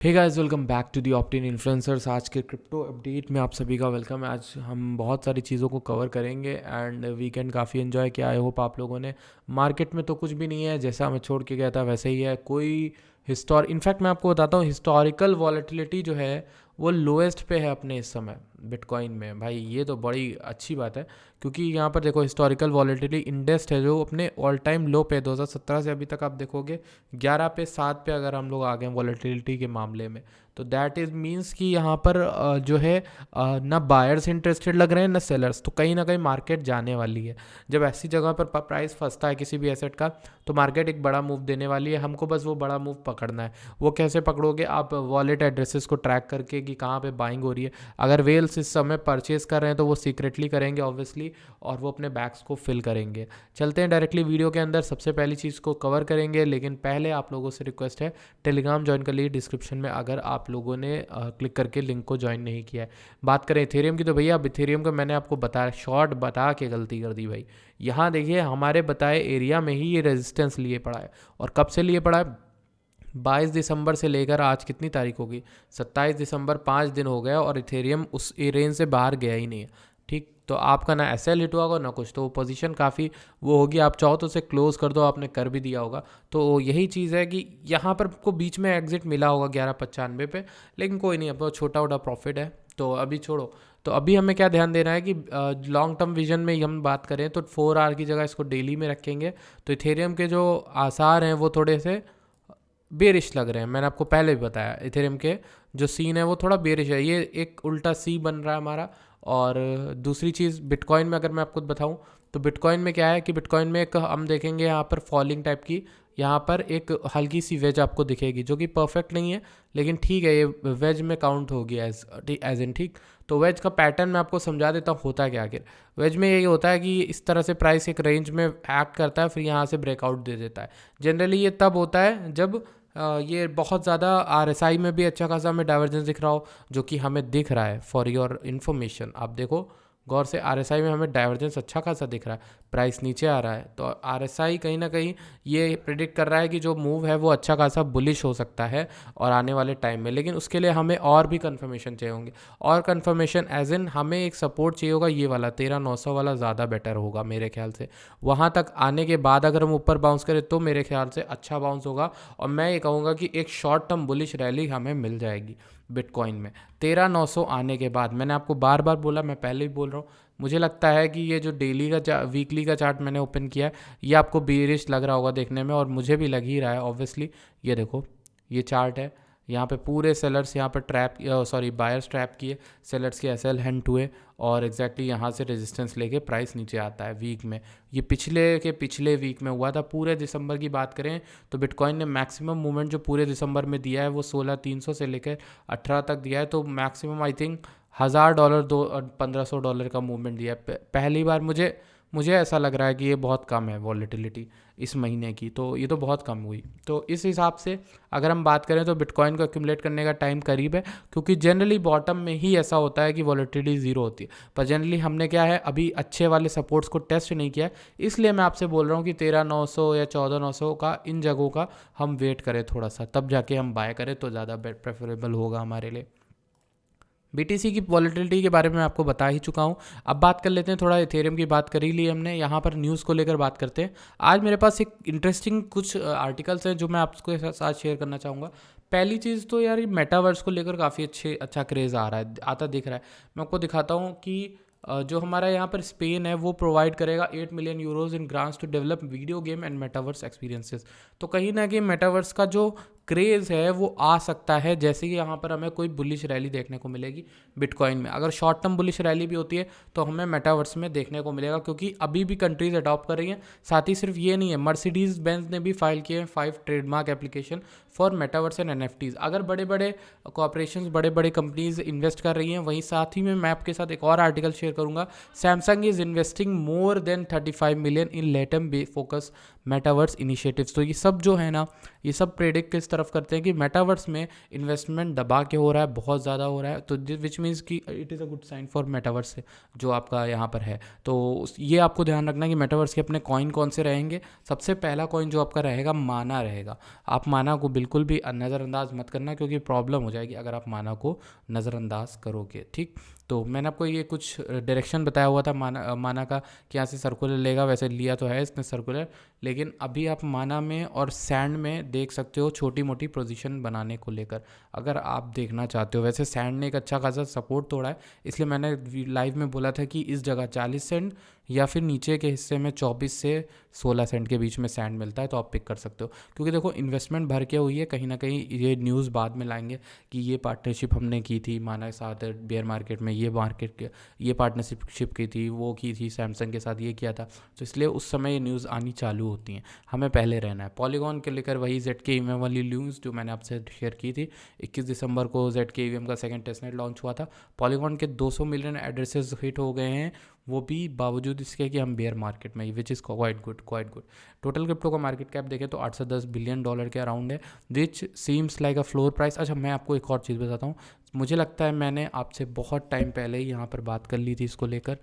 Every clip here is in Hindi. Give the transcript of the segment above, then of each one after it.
Hey guys, welcome back to the optin influencers. आज के क्रिप्टो अपडेट में आप सभी का वेलकम है। आज हम बहुत सारी चीज़ों को कवर करेंगे एंड वीकेंड काफ़ी एंजॉय किया। आई होप आप लोगों ने। मार्केट में तो कुछ भी नहीं है, जैसा मैं छोड़ के गया था वैसे ही है। कोई इनफैक्ट मैं आपको बताता हूँ, हिस्टोरिकल वॉलेटिलिटी जो है वो लोएस्ट पे है अपने इस समय बिटकॉइन में। भाई ये तो बड़ी अच्छी बात है, क्योंकि यहाँ पर देखो हिस्टोरिकल वॉलेटिलिटी इंडेक्स है जो अपने ऑल टाइम लो पे 2017 से अभी तक आप देखोगे 11 पे 7 पे अगर हम लोग आ गए वॉलेटिलिटी के मामले में, तो दैट इज़ मीन्स कि यहाँ पर जो है ना बायर्स इंटरेस्टेड लग रहे हैं ना सेलर्स। तो कहीं ना कहीं मार्केट जाने वाली है। जब ऐसी जगह पर प्राइस फंसता है किसी भी एसेट का, तो मार्केट एक बड़ा मूव देने वाली है। हमको बस वो बड़ा मूव पकड़ना है। वो कैसे पकड़ोगे आप? वॉलेट एड्रेसेस को ट्रैक करके कि कहाँ पे बाइंग हो रही है। अगर वेल्स इस समय परचेज कर रहे हैं तो वो सीक्रेटली करेंगे ऑब्वियसली, और वो अपने बैग्स को फिल करेंगे। चलते हैं डायरेक्टली वीडियो के अंदर। सबसे पहली चीज़ को कवर करेंगे, लेकिन पहले आप लोगों से रिक्वेस्ट है, टेलीग्राम ज्वाइन कर लीजिए डिस्क्रिप्शन में, अगर आप लोगों ने क्लिक करके लिंक को ज्वाइन नहीं किया है। बात करें इथेरियम की, तो भैया अब इथेरियम का मैंने आपको बताया, शॉर्ट बता के गलती कर दी भाई। यहाँ देखिए हमारे बताए एरिया में ही ये रेजिस्टेंस लिए पड़ा है। और कब से लिए पड़ा है? 22 दिसंबर से लेकर आज कितनी तारीख होगी? 27 दिसंबर, 5 दिन हो गए और इथेरियम उस रेंज से बाहर गया ही नहीं है। ठीक, तो आपका ना एसएल हिट हुआ होगा ना कुछ, तो वो पोजीशन काफ़ी वो होगी। आप चाहो तो उसे क्लोज कर दो, आपने कर भी दिया होगा। तो यही चीज़ है कि यहाँ पर को बीच में एग्जिट मिला होगा 11.95 पे, लेकिन कोई नहीं, अब छोटा छोटा प्रॉफिट है तो अभी छोड़ो। तो अभी हमें क्या ध्यान देना है कि लॉन्ग टर्म विजन में हम बात करें तो 4 आवर की जगह इसको डेली में रखेंगे। तो इथेरियम के जो आसार हैं वो थोड़े से बेरिश लग रहे हैं। मैंने आपको पहले भी बताया इथेरियम के जो सीन है वो थोड़ा बेरिश है। ये एक उल्टा सी बन रहा है हमारा। और दूसरी चीज़ बिटकॉइन में अगर मैं आपको बताऊं, तो बिटकॉइन में क्या है कि बिटकॉइन में एक हम देखेंगे यहाँ पर फॉलिंग टाइप की, यहाँ पर एक हल्की सी वेज आपको दिखेगी जो कि परफेक्ट नहीं है, लेकिन ठीक है, ये वेज में काउंट होगी एज इन। ठीक, तो वेज का पैटर्न मैं आपको समझा देता हूँ होता क्या आखिर। वेज में यही होता है कि इस तरह से प्राइस एक रेंज में एक्ट करता है, फिर यहाँ से ब्रेकआउट दे देता है। जनरली ये तब होता है जब ये बहुत ज़्यादा आरएसआई में भी अच्छा खासा हमें डाइवर्जेंस दिख रहा हो, जो कि हमें दिख रहा है। फॉर योर इन्फॉर्मेशन आप देखो गौर से, आरएसआई में हमें डाइवर्जेंस अच्छा खासा दिख रहा है, प्राइस नीचे आ रहा है। तो आरएसआई कहीं ना कहीं ये प्रिडिक्ट कर रहा है कि जो मूव है वो अच्छा खासा बुलिश हो सकता है और आने वाले टाइम में। लेकिन उसके लिए हमें और भी कंफर्मेशन चाहिए होंगे। और कंफर्मेशन एज इन हमें एक सपोर्ट चाहिए होगा, ये वाला 13,900 वाला ज़्यादा बेटर होगा मेरे ख्याल से। वहाँ तक आने के बाद अगर हम ऊपर बाउंस करें तो मेरे ख्याल से अच्छा बाउंस होगा, और मैं ये कहूँगा कि एक शॉर्ट टर्म बुलिश रैली हमें मिल जाएगी बिटकॉइन में 13,900 आने के बाद। मैंने आपको बार बार बोला, मैं पहले भी बोल रहा हूँ, मुझे लगता है कि ये जो डेली का वीकली का चार्ट मैंने ओपन किया है, ये आपको बेरिश लग रहा होगा देखने में, और मुझे भी लग ही रहा है ऑब्वियसली। ये देखो, ये चार्ट है, यहाँ पे पूरे सेलर्स यहाँ पर बायर्स ट्रैप किए, सेलर्स के एसएल हैंड हुए, और एग्जैक्टली यहाँ से रेजिस्टेंस लेके प्राइस नीचे आता है वीक में। ये पिछले वीक में हुआ था। पूरे दिसंबर की बात करें तो बिटकॉइन ने मैक्सिमम मूवमेंट जो पूरे दिसंबर में दिया है वो 16,300 से लेकर 18 तक दिया है। तो मैक्सिमम आई थिंक $1,000 $1,500 का मूवमेंट दिया है पहली बार। मुझे ऐसा लग रहा है कि ये बहुत कम है वॉलेटिलिटी इस महीने की, तो ये तो बहुत कम हुई। तो इस हिसाब से अगर हम बात करें तो बिटकॉइन को एक्यूमुलेट करने का टाइम करीब है, क्योंकि जनरली बॉटम में ही ऐसा होता है कि वॉलेटिलिटी ज़ीरो होती है। पर जनरली हमने क्या है, अभी अच्छे वाले सपोर्ट्स को टेस्ट नहीं किया है, इसलिए मैं आपसे बोल रहा हूँ कि 13,900 या 14,900 का इन जगहों का हम वेट करें थोड़ा सा, तब जाके हम बाय करें तो ज़्यादा प्रेफरेबल होगा हमारे लिए। बीटीसी की वॉलेटिलिटी के बारे में आपको बता ही चुका हूँ। अब बात कर लेते हैं, थोड़ा इथेरियम की बात कर ही ली हमने, यहाँ पर न्यूज़ को लेकर बात करते हैं। आज मेरे पास एक इंटरेस्टिंग कुछ आर्टिकल्स हैं जो मैं आपके साथ शेयर करना चाहूँगा। पहली चीज़ तो यार, ये मेटावर्स को लेकर काफ़ी अच्छा क्रेज़ आ रहा है, आता दिख रहा है। मैं आपको दिखाता हूँ कि जो हमारा यहाँ पर स्पेन है वो प्रोवाइड करेगा 8 million euros in grants to develop video game and metaverse experiences. तो कहीं ना कहीं मेटावर्स का जो क्रेज़ है वो आ सकता है, जैसे कि यहाँ पर हमें कोई बुलिश रैली देखने को मिलेगी बिटकॉइन में। अगर शॉर्ट टर्म बुलिश रैली भी होती है तो हमें मेटावर्स में देखने को मिलेगा, क्योंकि अभी भी कंट्रीज अडॉप्ट कर रही हैं। साथ ही सिर्फ ये नहीं है, मर्सिडीज़ बेंज ने भी फाइल किए हैं 5 trademark application for metaverse and NFTs. अगर बड़े बड़े कॉर्पोरेशंस, बड़े बड़े कंपनीज इन्वेस्ट कर रही हैं, वहीं साथ ही में मैं आपके साथ एक और आर्टिकल शेयर करूंगा। Samsung is investing more than 35 million in Latham focus metaverse initiatives. तो ये सब जो है ना, ये सब प्रेडिक्ट किस तरफ करते हैं कि मेटावर्स में इन्वेस्टमेंट दबा के हो रहा है, बहुत ज़्यादा हो रहा है, तो विच मीन्स कि it is a good sign for metaverse जो आपका यहाँ पर है। तो ये आपको ध्यान रखना कि मेटावर्स के अपने कॉइन कौन से रहेंगे। सबसे पहला कॉइन जो आपका रहेगा माना रहेगा। आप माना को बिल्कुल भी नज़रअंदाज मत करना, क्योंकि प्रॉब्लम हो जाएगी अगर आप माना को नज़रअंदाज करोगे, ठीक। तो मैंने आपको ये कुछ डायरेक्शन बताया हुआ था माना का कि यहाँ से सर्कुलर लेगा, वैसे लिया तो है इसने सर्कुलर, लेकिन अभी आप माना में और सैंड में देख सकते हो छोटी मोटी पोजीशन बनाने को लेकर, अगर आप देखना चाहते हो। वैसे सैंड ने एक अच्छा खासा सपोर्ट तोड़ा है, इसलिए मैंने लाइव में बोला था कि इस जगह 40 सेंट या फिर नीचे के हिस्से में 24 से 16 सेंट के बीच में सैंड मिलता है, तो आप पिक कर सकते हो। क्योंकि देखो इन्वेस्टमेंट भर के हुई है, कहीं ना कहीं ये न्यूज़ बाद में लाएंगे कि ये पार्टनरशिप हमने की थी माना के साथ बेयर मार्केट में, ये पार्टनरशिप की थी, वो की थी सैमसंग के साथ, ये किया था। तो इसलिए उस समय ये न्यूज़ आनी चालू होती हैं, हमें पहले रहना है। पॉलीगॉन के लेकर वही ZK EVM वाली न्यूज़ जो मैंने आपसे शेयर की थी, 21 दिसंबर को ZK EVM का सेकंड टेस्टनेट लॉन्च हुआ था। पॉलीगॉन के 200 मिलियन एड्रेसेस हिट हो गए हैं, वो भी बावजूद इसके कि हम बेयर मार्केट में, which is quite good. Total crypto का मार्केट कैप देखें तो $810 बिलियन के अराउंड है, which seems like a floor price. अच्छा, मैं आपको एक और चीज़ बताता हूँ। मुझे लगता है मैंने आपसे बहुत टाइम पहले ही यहाँ पर बात कर ली थी इसको लेकर,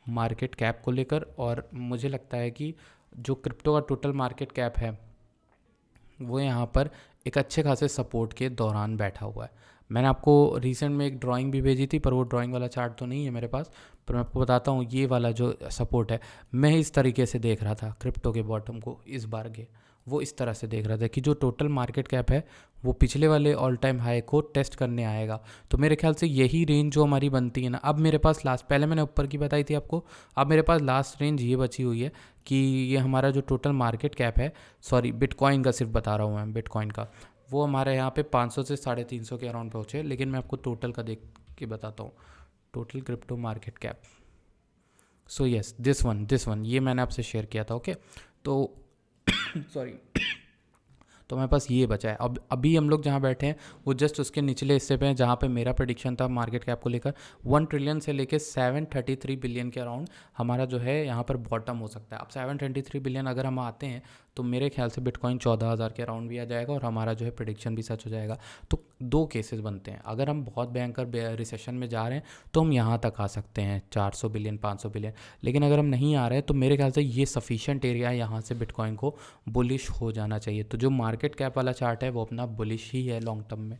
मार्केट कैप को लेकर, और मुझे लगता है कि जो क्रिप्टो का टोटल मार्केट कैप है वो यहाँ पर एक अच्छे खासे सपोर्ट के दौरान बैठा हुआ है। मैंने आपको रिसेंट में एक ड्राइंग भी भेजी थी, पर वो ड्राइंग वाला चार्ट तो नहीं है मेरे पास, पर मैं आपको बताता हूँ। ये वाला जो सपोर्ट है, मैं इस तरीके से देख रहा था क्रिप्टो के बॉटम को इस बार के, वो इस तरह से देख रहा था कि जो टोटल मार्केट कैप है वो पिछले वाले ऑल टाइम हाई को टेस्ट करने आएगा। तो मेरे ख्याल से यही रेंज जो हमारी बनती है ना, अब मेरे पास लास्ट, पहले मैंने ऊपर की बताई थी आपको, अब मेरे पास लास्ट रेंज ये बची हुई है कि ये हमारा जो टोटल मार्केट कैप है, सॉरी बिटकॉइन का सिर्फ बता रहा हूँ मैं, बिटकॉइन का, वो हमारे यहाँ पे 500 से 350 के अराउंड पहुँचे। लेकिन मैं आपको टोटल का देख के बताता हूँ, total crypto market cap. So yes, this one ये मैंने आपसे शेयर किया था, ओके। तो सॉरी, तो हमारे पास ये बचा है। अब अभी हम लोग जहाँ बैठे हैं वो जस्ट उसके निचले हिस्से पे हैं, जहाँ पे मेरा प्रेडिक्शन था मार्केट कैप को लेकर 1 ट्रिलियन से लेके 733 बिलियन के अराउंड हमारा जो है यहाँ पर बॉटम हो सकता है। अब 723 बिलियन अगर हम आते हैं तो मेरे ख्याल से बिटकॉइन 14,000 के अराउंड भी आ जाएगा और हमारा जो है प्रेडिक्शन भी सच हो जाएगा। तो दो केसेस बनते हैं, अगर हम बहुत भयंकर रिसेशन में जा रहे हैं तो हम यहाँ तक आ सकते हैं 400 बिलियन 500 बिलियन, लेकिन अगर हम नहीं आ रहे हैं तो मेरे ख्याल से ये सफिशिएंट एरिया है यहाँ से बिटकॉइन को बुलिश हो जाना चाहिए। तो जो मार्केट कैप वाला चार्ट है वो अपना बुलिश ही है लॉन्ग टर्म में।